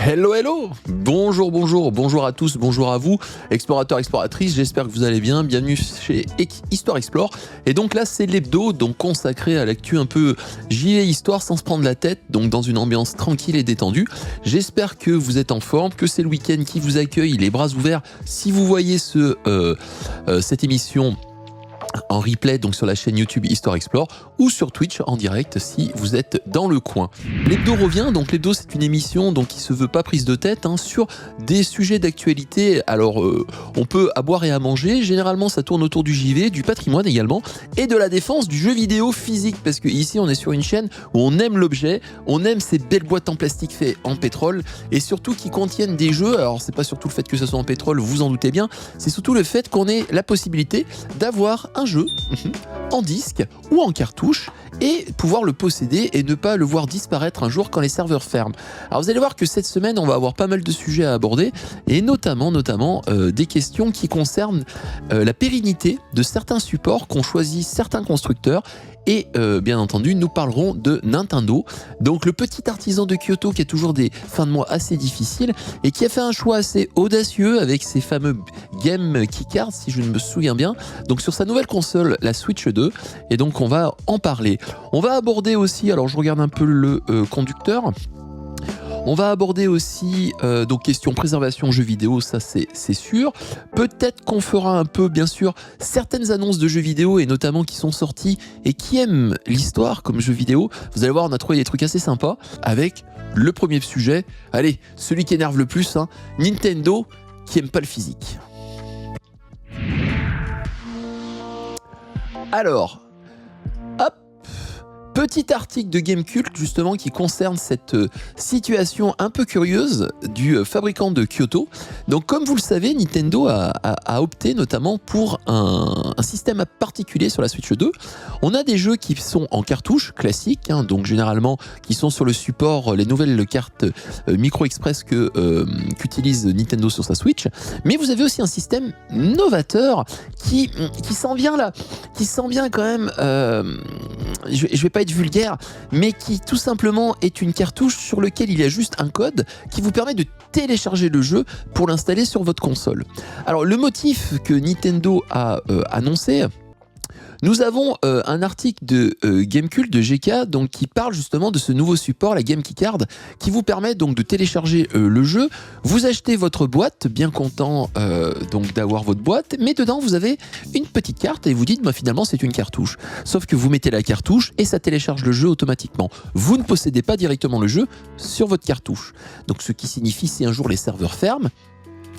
Hello, hello. Bonjour à tous, bonjour à vous, explorateurs, exploratrices, j'espère que vous allez bien, bienvenue chez Histoire Explore. Et donc là, c'est l'hebdo, donc consacré à l'actu un peu gilet histoire sans se prendre la tête, donc dans une ambiance tranquille et détendue. J'espère que vous êtes en forme, que c'est le week-end qui vous accueille, les bras ouverts. Si vous voyez cette émission en replay donc sur la chaîne YouTube Histoire Explore ou sur Twitch en direct si vous êtes dans le coin. L'hebdo revient, donc l'hebdo c'est une émission donc qui se veut pas prise de tête sur des sujets d'actualité. Alors on peut à boire et à manger, généralement ça tourne autour du JV, du patrimoine également et de la défense du jeu vidéo physique parce que ici on est sur une chaîne où on aime l'objet, on aime ces belles boîtes en plastique faites en pétrole et surtout qui contiennent des jeux. Alors c'est pas surtout le fait que ce soit en pétrole, vous en doutez bien, c'est surtout le fait qu'on ait la possibilité d'avoir un jeu en disque ou en cartouche et pouvoir le posséder et ne pas le voir disparaître un jour quand les serveurs ferment. Alors vous allez voir que cette semaine on va avoir pas mal de sujets à aborder et notamment des questions qui concernent la pérennité de certains supports qu'ont choisi certains constructeurs. Et bien entendu, nous parlerons de Nintendo, donc le petit artisan de Kyoto qui a toujours des fins de mois assez difficiles et qui a fait un choix assez audacieux avec ses fameux Game Keycards, si je ne me souviens bien, donc sur sa nouvelle console, la Switch 2, et donc on va en parler. On va aborder aussi, alors je regarde un peu le conducteur, on va aborder aussi donc question préservation jeux vidéo, ça c'est sûr. Peut-être qu'on fera un peu, bien sûr, certaines annonces de jeux vidéo et notamment qui sont sortis et qui aiment l'histoire comme jeux vidéo. Vous allez voir, on a trouvé des trucs assez sympas avec le premier sujet. Allez, celui qui énerve le plus, Nintendo qui aime pas le physique. Alors, hop. Petit article de Gamecult justement qui concerne cette situation un peu curieuse du fabricant de Kyoto. Donc comme vous le savez, Nintendo a opté notamment pour un système particulier sur la Switch 2. On a des jeux qui sont en cartouche classique, donc généralement qui sont sur le support, les nouvelles cartes Micro Express qu'utilise Nintendo sur sa Switch. Mais vous avez aussi un système novateur qui sent bien là, qui sent bien quand même, je vais pas être vulgaire, mais qui tout simplement est une cartouche sur laquelle il y a juste un code qui vous permet de télécharger le jeu pour l'installer sur votre console. Alors le motif que Nintendo a annoncé, nous avons un article de Gamecult de GK donc, qui parle justement de ce nouveau support, la Game Keycard, qui vous permet donc de télécharger le jeu. Vous achetez votre boîte, bien content donc d'avoir votre boîte, mais dedans vous avez une petite carte et vous dites finalement c'est une cartouche. Sauf que vous mettez la cartouche et ça télécharge le jeu automatiquement. Vous ne possédez pas directement le jeu sur votre cartouche. Donc ce qui signifie si un jour les serveurs ferment,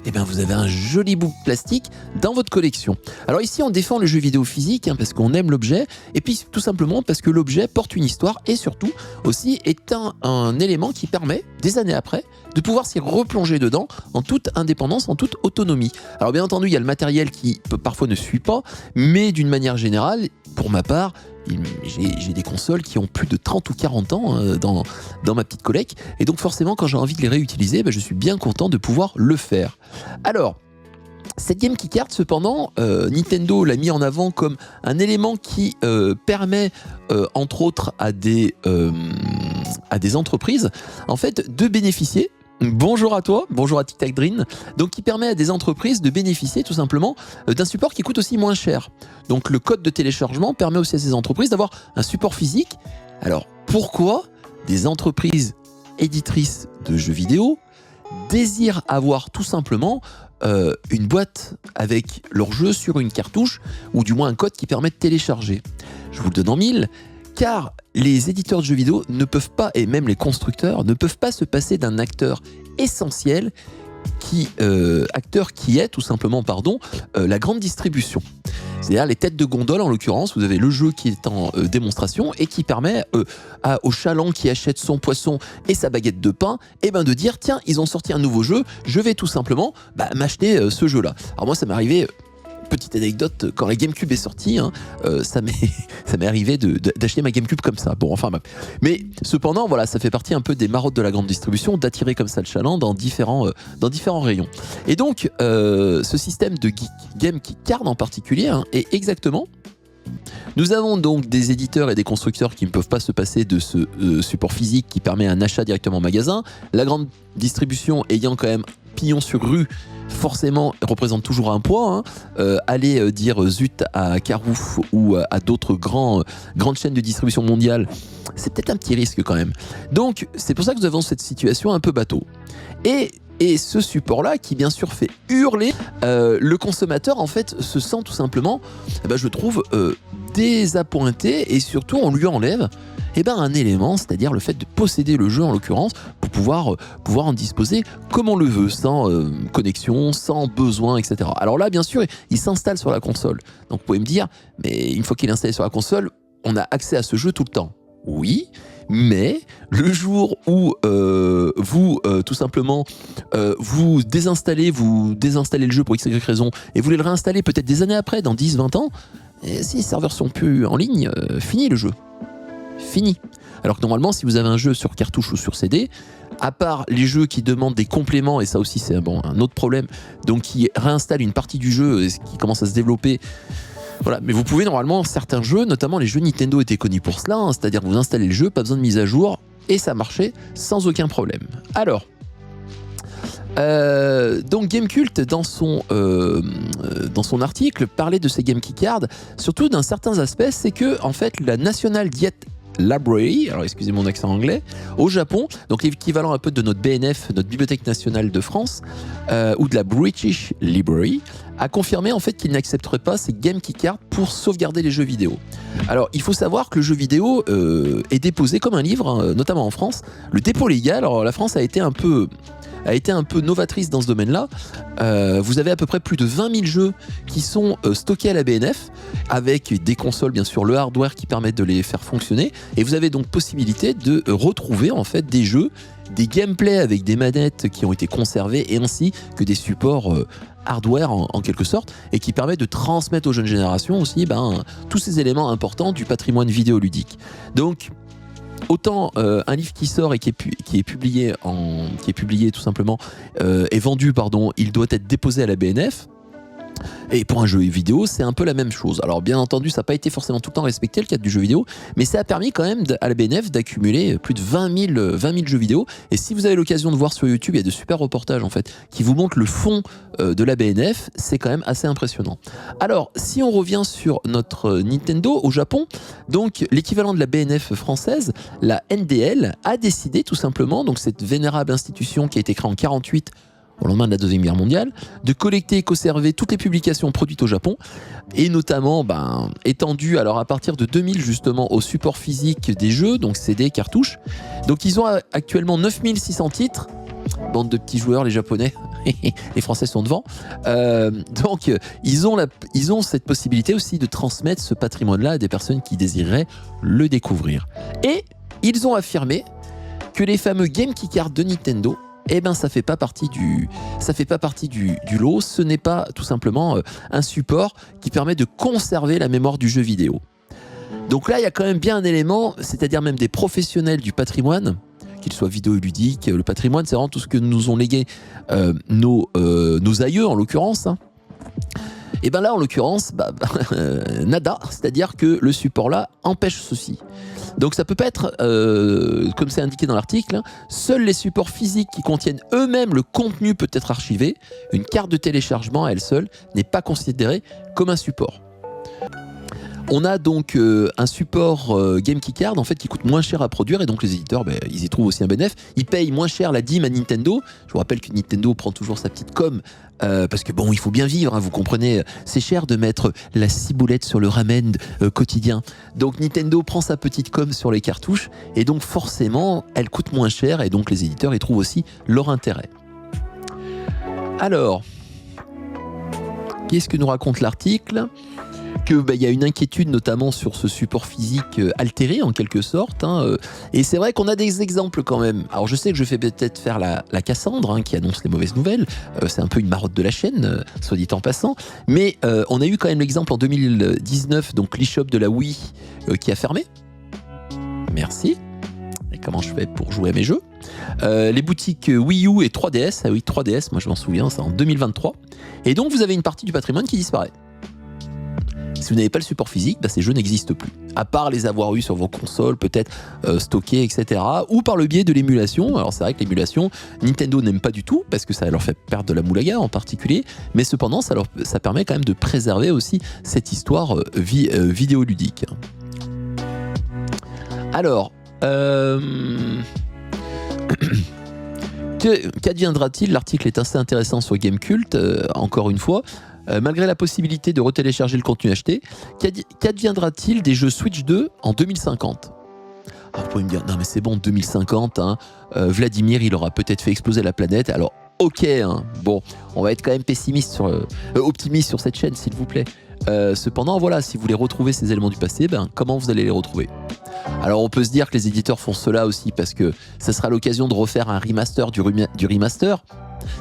eh bien vous avez un joli bout de plastique dans votre collection. Alors ici on défend le jeu vidéo physique parce qu'on aime l'objet et puis tout simplement parce que l'objet porte une histoire et surtout aussi est un élément qui permet des années après de pouvoir s'y replonger dedans en toute indépendance, en toute autonomie. Alors bien entendu il y a le matériel qui parfois ne suit pas, mais d'une manière générale, pour ma part, j'ai des consoles qui ont plus de 30 ou 40 ans dans ma petite collecte et donc forcément quand j'ai envie de les réutiliser, je suis bien content de pouvoir le faire. Alors cette Game Keycard cependant, Nintendo l'a mis en avant comme un élément qui permet entre autres à des entreprises en fait de bénéficier. Bonjour à toi, bonjour à Tic Tac Dream, donc qui permet à des entreprises de bénéficier tout simplement d'un support qui coûte aussi moins cher. Donc le code de téléchargement permet aussi à ces entreprises d'avoir un support physique. Alors pourquoi des entreprises éditrices de jeux vidéo désirent avoir tout simplement une boîte avec leur jeu sur une cartouche ou du moins un code qui permet de télécharger? Je vous le donne en mille. Car les éditeurs de jeux vidéo ne peuvent pas, et même les constructeurs, ne peuvent pas se passer d'un acteur essentiel qui est tout simplement la grande distribution. C'est-à-dire les têtes de gondole en l'occurrence, vous avez le jeu qui est en démonstration et qui permet au chaland qui achète son poisson et sa baguette de pain de dire tiens ils ont sorti un nouveau jeu, je vais tout simplement m'acheter ce jeu-là. Alors moi ça m'est arrivé... Petite anecdote, quand la GameCube est sortie, ça m'est arrivé d'acheter ma GameCube comme ça. Bon, enfin, mais cependant, voilà, ça fait partie un peu des marottes de la grande distribution d'attirer comme ça le chaland dans différents rayons. Et donc, ce système de Game Keycard en particulier est exactement Nous avons donc des éditeurs et des constructeurs qui ne peuvent pas se passer de ce support physique qui permet un achat directement en magasin. La grande distribution ayant quand même pignon sur rue, forcément représente toujours un poids. Allez dire zut à Carouf ou à d'autres grandes chaînes de distribution mondiale, c'est peut-être un petit risque quand même. Donc c'est pour ça que nous avons cette situation un peu bateau. Et ce support-là, qui bien sûr fait hurler, le consommateur en fait se sent tout simplement, je trouve, désappointé, et surtout on lui enlève un élément, c'est-à-dire le fait de posséder le jeu en l'occurrence, pour pouvoir en disposer comme on le veut, sans connexion, sans besoin, etc. Alors là, bien sûr, il s'installe sur la console. Donc vous pouvez me dire, mais une fois qu'il est installé sur la console, on a accès à ce jeu tout le temps. Oui, mais le jour où vous, tout simplement, vous désinstallez le jeu pour x, y raison, et vous voulez le réinstaller peut-être des années après, dans 10, 20 ans, et si les serveurs sont plus en ligne, fini le jeu. Fini. Alors que normalement, si vous avez un jeu sur cartouche ou sur CD, à part les jeux qui demandent des compléments, et ça aussi c'est un autre problème, donc qui réinstallent une partie du jeu qui commence à se développer. Voilà, mais vous pouvez normalement, certains jeux, notamment les jeux Nintendo étaient connus pour cela, c'est-à-dire que vous installez le jeu, pas besoin de mise à jour, et ça marchait sans aucun problème. Alors, donc Gamecult dans son article parlait de ces Game Keycards, surtout d'un certain aspect, c'est que en fait la National Diet Library, alors excusez mon accent anglais, au Japon, donc l'équivalent un peu de notre BNF, notre Bibliothèque Nationale de France, ou de la British Library, a confirmé en fait qu'il n'accepterait pas ces Game Keycards pour sauvegarder les jeux vidéo. Alors il faut savoir que le jeu vidéo est déposé comme un livre, notamment en France. Le dépôt légal, alors la France a été un peu novatrice dans ce domaine-là. Vous avez à peu près plus de 20 000 jeux qui sont stockés à la BNF, avec des consoles, bien sûr, le hardware qui permet de les faire fonctionner. Et vous avez donc possibilité de retrouver en fait des jeux, des gameplays avec des manettes qui ont été conservées, et ainsi que des supports hardware en quelque sorte, et qui permet de transmettre aux jeunes générations aussi tous ces éléments importants du patrimoine vidéoludique. Donc, autant un livre qui sort et qui est publié tout simplement, est vendu, il doit être déposé à la BNF. Et pour un jeu vidéo, c'est un peu la même chose. Alors bien entendu, ça n'a pas été forcément tout le temps respecté, le cadre du jeu vidéo, mais ça a permis quand même à la BNF d'accumuler plus de 20 000 jeux vidéo. Et si vous avez l'occasion de voir sur YouTube, il y a de super reportages en fait qui vous montrent le fond de la BNF. C'est quand même assez impressionnant. Alors, si on revient sur notre Nintendo au Japon, donc l'équivalent de la BNF française, la NDL, a décidé tout simplement, donc cette vénérable institution qui a été créée en 1948, au lendemain de la Deuxième Guerre mondiale, de collecter et conserver toutes les publications produites au Japon, et notamment étendues alors à partir de 2000 justement au support physique des jeux, donc CD, cartouches. Donc ils ont actuellement 9600 titres, bande de petits joueurs les Japonais, les Français sont devant, donc ils ont cette possibilité aussi de transmettre ce patrimoine-là à des personnes qui désireraient le découvrir. Et ils ont affirmé que les fameux Game Keycards de Nintendo, ça fait pas partie du lot. Ce n'est pas tout simplement un support qui permet de conserver la mémoire du jeu vidéo. Donc là, il y a quand même bien un élément, c'est-à-dire même des professionnels du patrimoine, qu'ils soient vidéoludiques, le patrimoine, c'est vraiment tout ce que nous ont légué nos aïeux en l'occurrence. Et là, en l'occurrence, nada, c'est-à-dire que le support-là empêche ceci. Donc ça peut pas être, comme c'est indiqué dans l'article, seuls les supports physiques qui contiennent eux-mêmes le contenu peut être archivé. Une carte de téléchargement à elle seule n'est pas considérée comme un support. On a donc un support Game Keycard en fait qui coûte moins cher à produire, et donc les éditeurs ils y trouvent aussi un bénéfice. Ils payent moins cher la dîme à Nintendo. Je vous rappelle que Nintendo prend toujours sa petite com parce que il faut bien vivre, vous comprenez, c'est cher de mettre la ciboulette sur le ramen quotidien. Donc Nintendo prend sa petite com sur les cartouches, et donc forcément elle coûte moins cher, et donc les éditeurs y trouvent aussi leur intérêt. Alors, qu'est-ce que nous raconte l'article ? Que y a une inquiétude notamment sur ce support physique altéré en quelque sorte, et c'est vrai qu'on a des exemples quand même. Alors je sais que je vais peut-être faire la Cassandre qui annonce les mauvaises nouvelles, c'est un peu une marotte de la chaîne, soit dit en passant, mais on a eu quand même l'exemple en 2019, donc l'eShop de la Wii qui a fermé. Merci. Et comment je fais pour jouer à mes jeux ? Les boutiques Wii U et 3DS, ah oui 3DS, moi je m'en souviens, c'est en 2023, et donc vous avez une partie du patrimoine qui disparaît. Si vous n'avez pas le support physique, ces jeux n'existent plus. À part les avoir eus sur vos consoles, peut-être stockés, etc. Ou par le biais de l'émulation. Alors c'est vrai que l'émulation, Nintendo n'aime pas du tout, parce que ça leur fait perdre de la moulaga en particulier. Mais cependant, ça permet quand même de préserver aussi cette histoire vidéoludique. Alors, qu'adviendra-t-il? L'article est assez intéressant sur Gamecult, encore une fois. Malgré la possibilité de retélécharger le contenu acheté, qu'adviendra-t-il des jeux Switch 2 en 2050? Alors vous pouvez me dire, non mais c'est bon, 2050, hein, Vladimir il aura peut-être fait exploser la planète, alors ok, hein, bon, on va être quand même optimiste sur cette chaîne s'il vous plaît. Cependant voilà, si vous voulez retrouver ces éléments du passé, comment vous allez les retrouver? Alors on peut se dire que les éditeurs font cela aussi parce que ça sera l'occasion de refaire un remaster du remaster,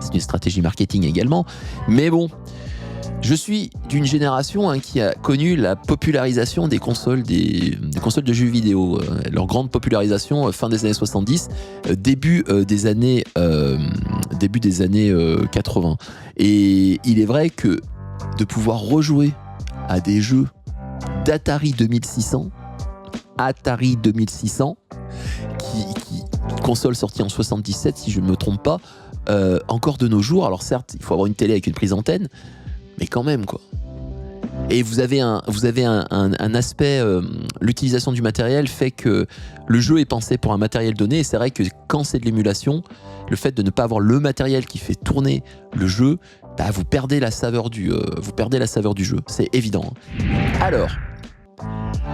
c'est une stratégie marketing également, mais bon, je suis d'une génération qui a connu la popularisation des consoles de jeux vidéo, leur grande popularisation fin des années 70, début des années 80. Et il est vrai que de pouvoir rejouer à des jeux d'Atari 2600, console sortie en 77 si je ne me trompe pas, encore de nos jours, alors certes il faut avoir une télé avec une prise antenne, mais quand même quoi. Et vous avez un aspect, l'utilisation du matériel fait que le jeu est pensé pour un matériel donné, et c'est vrai que quand c'est de l'émulation, le fait de ne pas avoir le matériel qui fait tourner le jeu, vous perdez la saveur du jeu, c'est évident. Alors,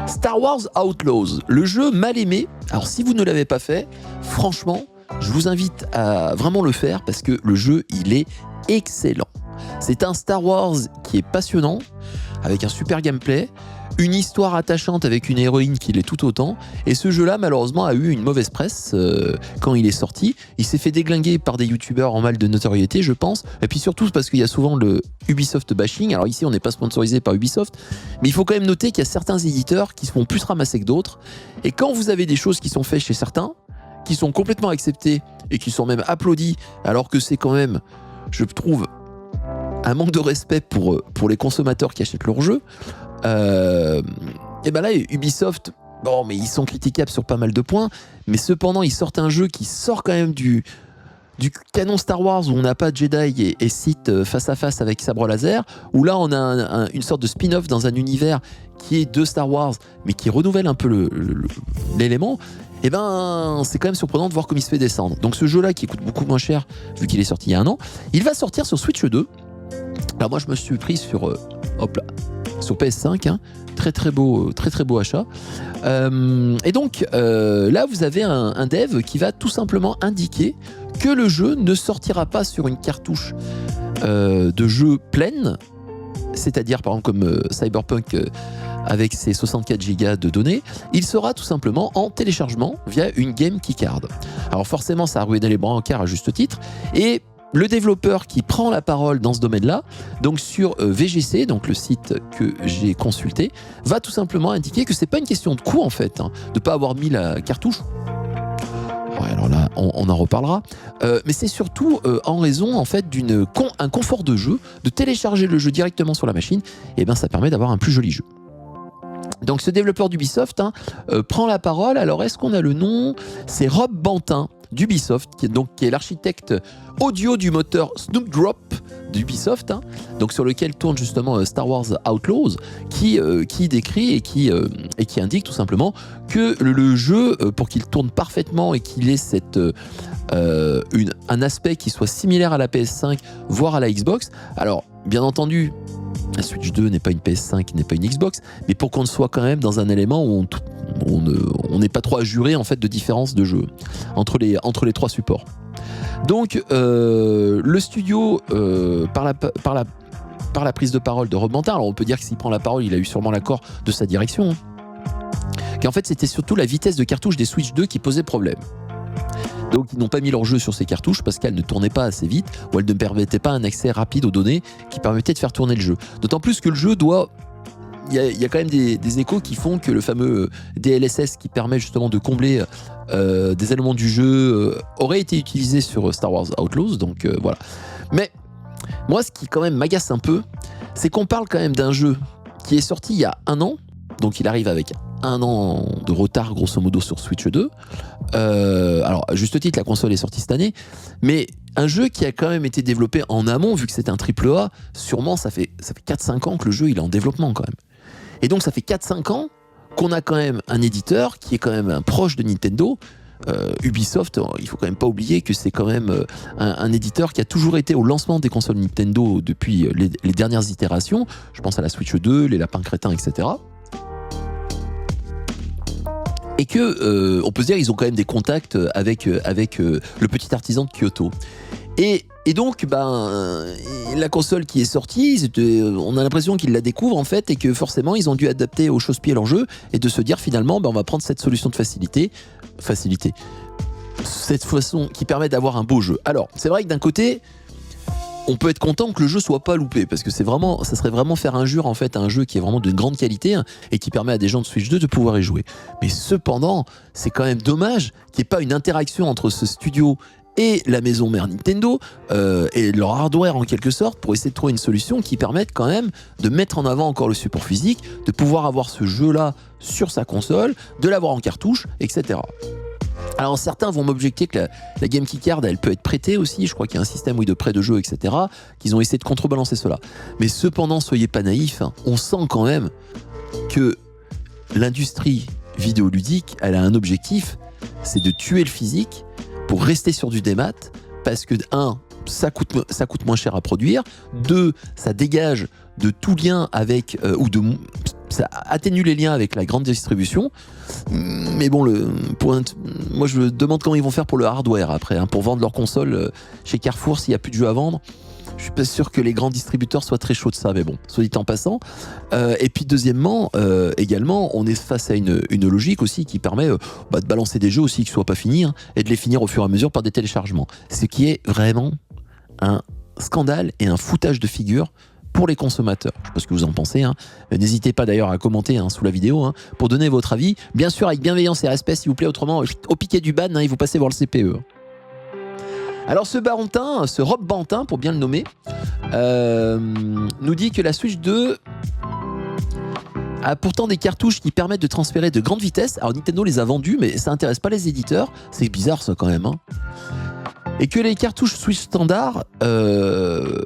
Star Wars Outlaws, le jeu mal aimé. Alors si vous ne l'avez pas fait, franchement, je vous invite à vraiment le faire parce que le jeu, il est excellent. C'est un Star Wars qui est passionnant, avec un super gameplay, une histoire attachante avec une héroïne qui l'est tout autant, et ce jeu-là, malheureusement, a eu une mauvaise presse quand il est sorti. Il s'est fait déglinguer par des youtubeurs en mal de notoriété, je pense, et puis surtout parce qu'il y a souvent le Ubisoft bashing. Alors ici, on n'est pas sponsorisé par Ubisoft, mais il faut quand même noter qu'il y a certains éditeurs qui se font plus ramasser que d'autres, et quand vous avez des choses qui sont faites chez certains, qui sont complètement acceptées, et qui sont même applaudies, alors que c'est quand même, je trouve, un manque de respect pour les consommateurs qui achètent leur jeu, et là Ubisoft, bon mais ils sont critiquables sur pas mal de points, mais cependant ils sortent un jeu qui sort quand même du canon Star Wars où on n'a pas Jedi et Sith face à face avec sabre laser, où là on a une sorte de spin-off dans un univers qui est de Star Wars mais qui renouvelle un peu l'élément. Et c'est quand même surprenant de voir comme il se fait descendre. Donc ce jeu là qui coûte beaucoup moins cher vu qu'il est sorti il y a un an, il va sortir sur Switch 2. Alors moi je me suis pris sur PS5, très beau achat. Et donc là vous avez un dev qui va tout simplement indiquer que le jeu ne sortira pas sur une cartouche de jeu pleine, c'est-à-dire par exemple comme Cyberpunk avec ses 64 Go de données, il sera tout simplement en téléchargement via une Game Keycard. Alors forcément ça a ruiné les brancards à juste titre, et le développeur qui prend la parole dans ce domaine-là, donc sur VGC, donc le site que j'ai consulté, va tout simplement indiquer que c'est pas une question de coût en fait, de pas avoir mis la cartouche. Ouais, alors là, on en reparlera. Mais c'est surtout en raison en fait un confort de jeu, de télécharger le jeu directement sur la machine, et ça permet d'avoir un plus joli jeu. Donc ce développeur d'Ubisoft prend la parole. Alors est-ce qu'on a le nom? C'est Rob Bantin d'Ubisoft, qui est l'architecte audio du moteur Snowdrop d'Ubisoft, donc sur lequel tourne justement Star Wars Outlaws, qui décrit et qui indique tout simplement que le jeu, pour qu'il tourne parfaitement et qu'il ait un aspect qui soit similaire à la PS5, voire à la Xbox. Alors, bien entendu, la Switch 2 n'est pas une PS5, n'est pas une Xbox, mais pour qu'on soit quand même dans un élément où on n'est pas trop à jurer en fait de différence de jeu entre les trois supports. Donc le studio par la prise de parole de Rob Bantin, alors on peut dire que s'il prend la parole, il a eu sûrement l'accord de sa direction, qu'en fait c'était surtout la vitesse de cartouche des Switch 2 qui posait problème. Donc ils n'ont pas mis leur jeu sur ces cartouches parce qu'elles ne tournaient pas assez vite ou elles ne permettaient pas un accès rapide aux données qui permettait de faire tourner le jeu. D'autant plus que le jeu doit... Il y a quand même des échos qui font que le fameux DLSS qui permet justement de combler des éléments du jeu aurait été utilisé sur Star Wars Outlaws, donc voilà. Mais moi ce qui quand même m'agace un peu, c'est qu'on parle quand même d'un jeu qui est sorti il y a 1 an, donc il arrive avec 1 an de retard grosso modo sur Switch 2. Alors à juste titre, la console est sortie cette année, mais un jeu qui a quand même été développé en amont, vu que c'est un AAA, sûrement ça fait 4-5 ans que le jeu il est en développement quand même. Et donc ça fait 4-5 ans qu'on a quand même un éditeur qui est quand même un proche de Nintendo. Ubisoft, il faut quand même pas oublier que c'est quand même un éditeur qui a toujours été au lancement des consoles Nintendo depuis les dernières itérations. Je pense à la Switch 2, les lapins crétins, etc. Et que, on peut se dire, ils ont quand même des contacts avec le petit artisan de Kyoto. Et donc, la console qui est sortie, on a l'impression qu'ils la découvrent en fait, et que forcément, ils ont dû adapter au chausse-pied leur jeu, et de se dire finalement, on va prendre cette solution de facilité, cette façon qui permet d'avoir un beau jeu. Alors, c'est vrai que d'un côté, on peut être content que le jeu soit pas loupé, parce que ça serait vraiment faire injure en fait à un jeu qui est vraiment de grande qualité et qui permet à des gens de Switch 2 de pouvoir y jouer. Mais cependant, c'est quand même dommage qu'il n'y ait pas une interaction entre ce studio et la maison mère Nintendo et leur hardware en quelque sorte, pour essayer de trouver une solution qui permette quand même de mettre en avant encore le support physique, de pouvoir avoir ce jeu-là sur sa console, de l'avoir en cartouche, etc. Alors certains vont m'objecter que la Game Key Card elle peut être prêtée aussi, je crois qu'il y a un système de prêt de jeu, etc. qu'ils ont essayé de contrebalancer cela. Mais cependant, soyez pas naïfs, hein, on sent quand même que l'industrie vidéoludique, elle a un objectif, c'est de tuer le physique pour rester sur du démat, parce que 1, ça coûte moins cher à produire, 2, ça dégage de tout lien avec, ça atténue les liens avec la grande distribution. Mais bon, moi je me demande comment ils vont faire pour le hardware après, hein, pour vendre leur console chez Carrefour s'il n'y a plus de jeux à vendre. Je suis pas sûr que les grands distributeurs soient très chauds de ça, mais bon, soit dit en passant. Et puis deuxièmement, également, on est face à une logique aussi qui permet de balancer des jeux aussi qui ne soient pas finis, hein, et de les finir au fur et à mesure par des téléchargements. Ce qui est vraiment un scandale et un foutage de figure pour les consommateurs. Je ne sais pas ce que vous en pensez, hein. N'hésitez pas d'ailleurs à commenter, hein, sous la vidéo, hein, pour donner votre avis. Bien sûr avec bienveillance et respect s'il vous plaît, autrement au piquet du ban, hein, il vous passez voir le CPE. Alors ce Barentin, ce Rob Bantin pour bien le nommer, nous dit que la Switch 2 a pourtant des cartouches qui permettent de transférer de grandes vitesses. Alors Nintendo les a vendues, mais ça intéresse pas les éditeurs. C'est bizarre ça quand même, hein. Et que les cartouches Switch standard ne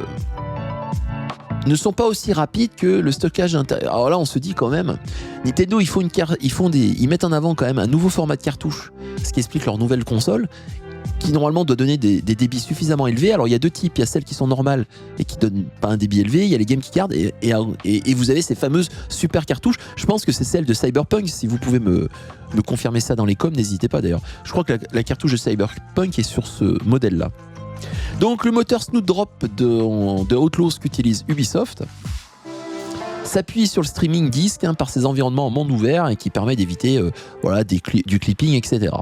sont pas aussi rapides que le stockage intérieur. Alors là, on se dit quand même, Nintendo, ils mettent en avant quand même un nouveau format de cartouche, ce qui explique leur nouvelle console, qui normalement doit donner des débits suffisamment élevés. Alors il y a deux types, il y a celles qui sont normales et qui donnent pas un débit élevé, il y a les Game Key Card et vous avez ces fameuses super cartouches. Je pense que c'est celle de Cyberpunk, si vous pouvez me confirmer ça dans les coms, n'hésitez pas d'ailleurs. Je crois que la cartouche de Cyberpunk est sur ce modèle-là. Donc le moteur Snowdrop de Outlaws qu'utilise Ubisoft s'appuie sur le streaming disque, hein, par ses environnements en monde ouvert et qui permet d'éviter du clipping, etc.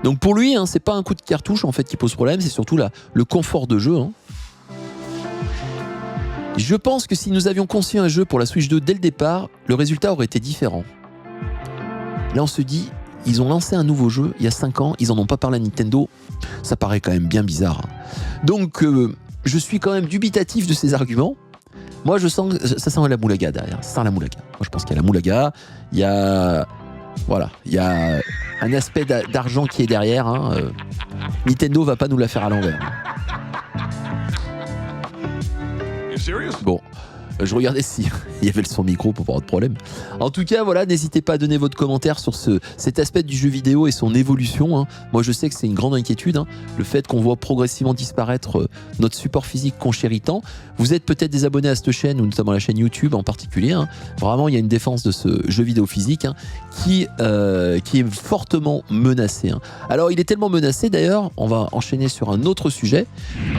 Donc pour lui, hein, c'est pas un coup de cartouche en fait qui pose problème, c'est surtout le confort de jeu, hein. Je pense que si nous avions conçu un jeu pour la Switch 2 dès le départ, le résultat aurait été différent. Là on se dit, ils ont lancé un nouveau jeu il y a 5 ans, ils en ont pas parlé à Nintendo, ça paraît quand même bien bizarre, hein. Donc je suis quand même dubitatif de ces arguments. Moi je sens, ça sent la moulaga derrière, ça sent la moulaga. Moi je pense qu'il y a la moulaga, il y a un aspect d'argent qui est derrière, hein. Nintendo va pas nous la faire à l'envers. Bon, je regardais s'il y avait le son micro pour pas avoir de problème. En tout cas, voilà, n'hésitez pas à donner votre commentaire sur cet aspect du jeu vidéo et son évolution, hein. Moi, je sais que c'est une grande inquiétude, hein, le fait qu'on voit progressivement disparaître notre support physique qu'on chérit tant. Vous êtes peut-être des abonnés à cette chaîne, ou notamment la chaîne YouTube en particulier, hein. Vraiment, il y a une défense de ce jeu vidéo physique, hein, qui est fortement menacé, hein. Alors, il est tellement menacé, d'ailleurs, on va enchaîner sur un autre sujet,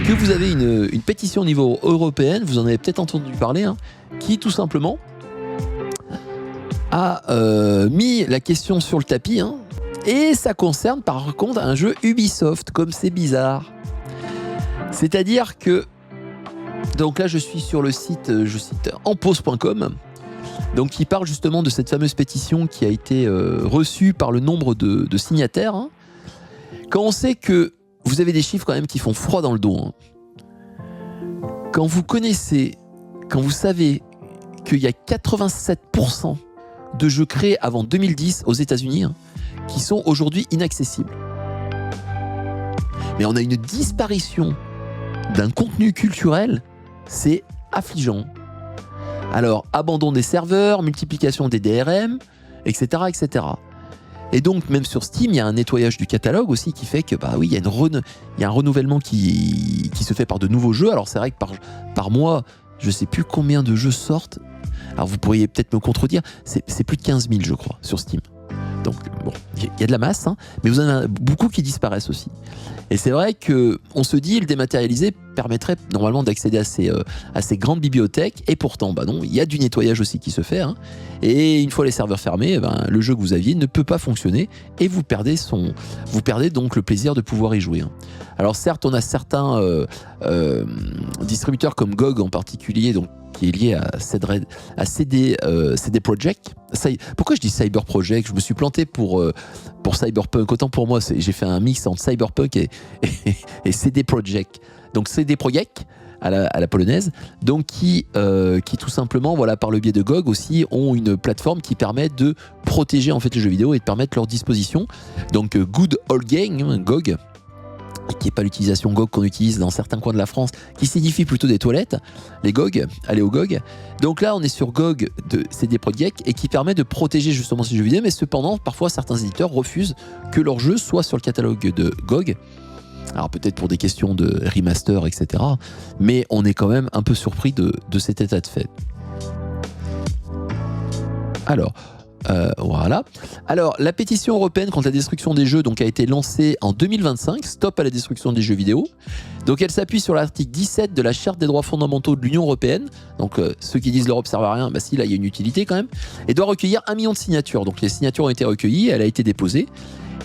que vous avez une pétition au niveau européen, vous en avez peut-être entendu parler, hein, qui tout simplement a mis la question sur le tapis, hein, et ça concerne par contre un jeu Ubisoft, comme c'est bizarre. C'est-à-dire que, donc là je suis sur le site, je cite enpause.com, donc qui parle justement de cette fameuse pétition qui a été reçue par le nombre de signataires, hein. Quand on sait que vous avez des chiffres quand même qui font froid dans le dos, hein. Quand vous savez qu'il y a 87% de jeux créés avant 2010 aux États-Unis qui sont aujourd'hui inaccessibles. Mais on a une disparition d'un contenu culturel, c'est affligeant. Alors, abandon des serveurs, multiplication des DRM, etc., etc. Et donc, même sur Steam, il y a un nettoyage du catalogue aussi qui fait que, bah oui, il y a un renouvellement qui se fait par de nouveaux jeux. Alors, c'est vrai que par mois, je ne sais plus combien de jeux sortent. Alors, vous pourriez peut-être me contredire, c'est plus de 15 000, je crois, sur Steam. Donc, bon, il y a de la masse, mais vous en avez beaucoup qui disparaissent aussi. Et c'est vrai qu'on se dit, le dématérialisé permettrait normalement d'accéder à ces grandes bibliothèques, et pourtant, bah non, il y a du nettoyage aussi qui se fait, et une fois les serveurs fermés, le jeu que vous aviez ne peut pas fonctionner, et vous perdez donc le plaisir de pouvoir y jouer. Alors certes, on a certains distributeurs comme GOG en particulier, donc qui est lié à CD Projekt. Pourquoi je dis Cyber Project? Je me suis planté pour Cyberpunk. Autant pour moi, j'ai fait un mix entre Cyberpunk et CD Projekt. Donc CD Projekt à la polonaise, donc qui tout simplement, voilà, par le biais de GOG aussi, ont une plateforme qui permet de protéger en fait les jeux vidéo et de permettre leur disposition. Donc Good Old Game, GOG, qui n'est pas l'utilisation GOG qu'on utilise dans certains coins de la France, qui signifie plutôt des toilettes, les GOG, allez au GOG. Donc là, on est sur GOG de CD Projekt et qui permet de protéger justement ces jeux vidéo, mais cependant, parfois, certains éditeurs refusent que leur jeu soit sur le catalogue de GOG. Alors peut-être pour des questions de remaster, etc. Mais on est quand même un peu surpris de cet état de fait. Alors... voilà. Alors, la pétition européenne contre la destruction des jeux donc, a été lancée en 2025, Stop à la destruction des jeux vidéo. Donc, elle s'appuie sur l'article 17 de la Charte des droits fondamentaux de l'Union européenne. Donc, ceux qui disent l'Europe ne serve à rien, bah si, là, il y a une utilité quand même. Et doit recueillir 1 million de signatures. Donc, les signatures ont été recueillies, elle a été déposée.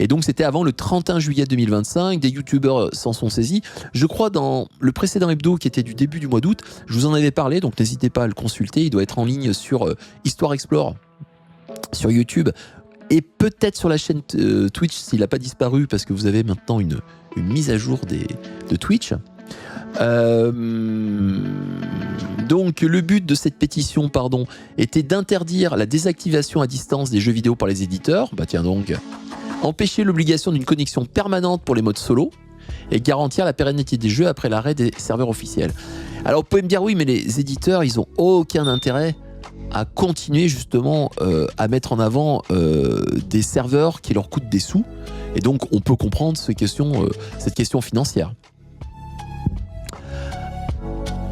Et donc, c'était avant le 31 juillet 2025. Des youtubeurs s'en sont saisis. Je crois dans le précédent hebdo qui était du début du mois d'août, je vous en avais parlé, donc n'hésitez pas à le consulter. Il doit être en ligne sur Histoire Explore, sur YouTube et peut-être sur la chaîne Twitch s'il n'a pas disparu parce que vous avez maintenant une mise à jour de Twitch. Donc le but de cette pétition était d'interdire la désactivation à distance des jeux vidéo par les éditeurs. Bah tiens donc, empêcher l'obligation d'une connexion permanente pour les modes solo et garantir la pérennité des jeux après l'arrêt des serveurs officiels. Alors vous pouvez me dire oui, mais les éditeurs ils ont aucun intérêt à continuer justement à mettre en avant des serveurs qui leur coûtent des sous, et donc on peut comprendre cette question financière.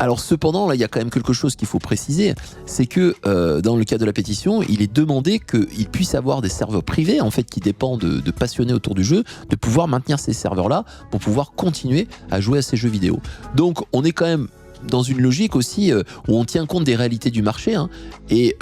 Alors cependant, là il y a quand même quelque chose qu'il faut préciser, c'est que dans le cas de la pétition, il est demandé qu'il puisse avoir des serveurs privés en fait qui dépendent de passionnés autour du jeu, de pouvoir maintenir ces serveurs-là pour pouvoir continuer à jouer à ces jeux vidéo. Donc on est quand même dans une logique aussi où on tient compte des réalités du marché et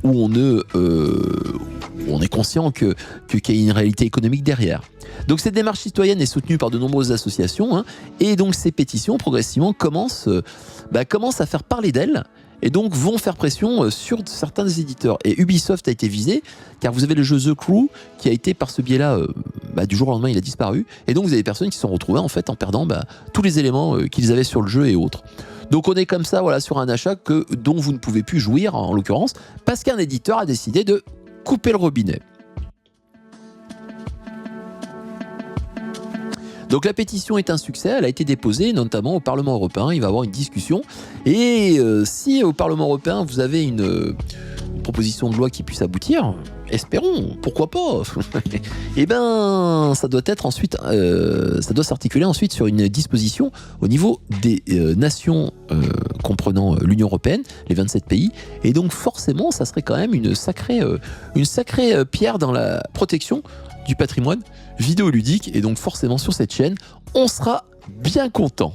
où on est conscient qu'il y a une réalité économique derrière. Donc cette démarche citoyenne est soutenue par de nombreuses associations et donc ces pétitions progressivement commencent à faire parler d'elles et donc vont faire pression sur certains des éditeurs. Et Ubisoft a été visé car vous avez le jeu The Crew qui a été par ce biais-là, du jour au lendemain il a disparu, et donc vous avez des personnes qui se sont retrouvées en fait en perdant tous les éléments qu'ils avaient sur le jeu et autres. Donc on est comme ça voilà, sur un achat dont vous ne pouvez plus jouir en l'occurrence parce qu'un éditeur a décidé de couper le robinet. Donc la pétition est un succès, elle a été déposée notamment au Parlement européen, il va y avoir une discussion. Et si au Parlement européen vous avez une proposition de loi qui puisse aboutir, espérons, pourquoi pas. Et ça doit être ensuite, ça doit s'articuler ensuite sur une disposition au niveau des nations comprenant l'Union européenne, les 27 pays. Et donc forcément, ça serait quand même une sacrée pierre dans la protection du patrimoine vidéoludique, et donc forcément sur cette chaîne, on sera bien content.